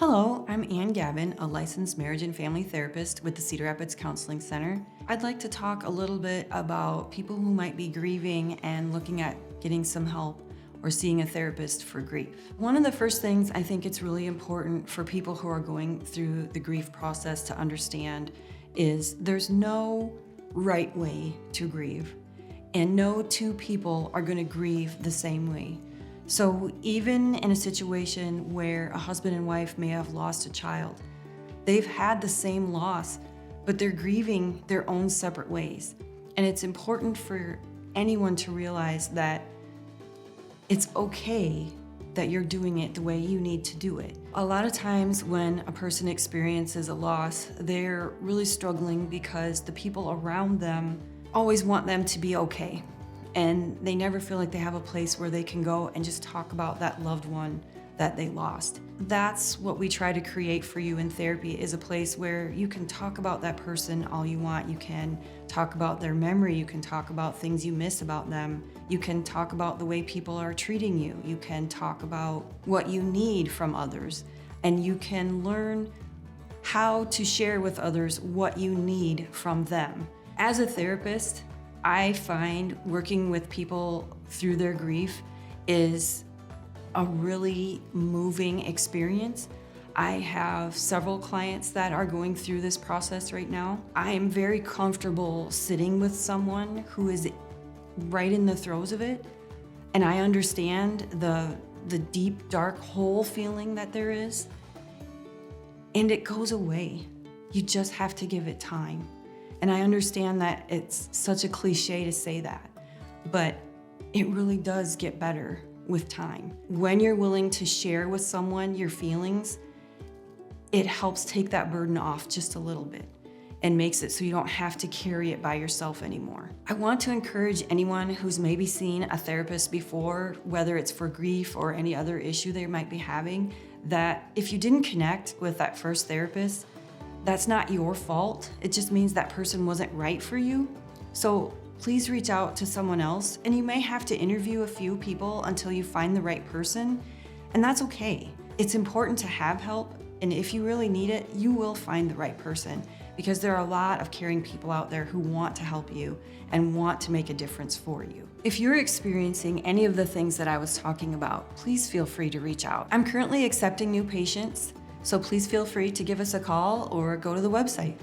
Hello, I'm Gavin, a licensed marriage and family therapist with the Cedar Rapids Counseling Center. I'd like to talk a little bit about people who might be grieving and looking at getting some help or seeing a therapist for grief. One of the first things I think it's really important for people who are going through the grief process to understand is there's no right way to grieve, and no two people are going to grieve the same way. So even in a situation where a husband and wife may have lost a child, they've had the same loss, but they're grieving their own separate ways. And it's important for anyone to realize that it's okay that you're doing it the way you need to do it. A lot of times when a person experiences a loss, they're really struggling because the people around them always want them to be okay. And they never feel like they have a place where they can go and just talk about that loved one that they lost. That's what we try to create for you in therapy, is a place where you can talk about that person all you want. You can talk about their memory. You can talk about things you miss about them. You can talk about the way people are treating you. You can talk about what you need from others. And you can learn how to share with others what you need from them. As a therapist, I find working with people through their grief is a really moving experience. I have several clients that are going through this process right now. I am very comfortable sitting with someone who is right in the throes of it, and I understand the deep, dark hole feeling that there is, and it goes away. You just have to give it time. And I understand that it's such a cliche to say that, but it really does get better with time. When you're willing to share with someone your feelings, it helps take that burden off just a little bit and makes it so you don't have to carry it by yourself anymore. I want to encourage anyone who's maybe seen a therapist before, whether it's for grief or any other issue they might be having, that if you didn't connect with that first therapist, that's not your fault. It just means that person wasn't right for you. So please reach out to someone else, and you may have to interview a few people until you find the right person, and that's okay. It's important to have help, and if you really need it, you will find the right person, because there are a lot of caring people out there who want to help you and want to make a difference for you. If you're experiencing any of the things that I was talking about, please feel free to reach out. I'm currently accepting new patients, so please feel free to give us a call or go to the website.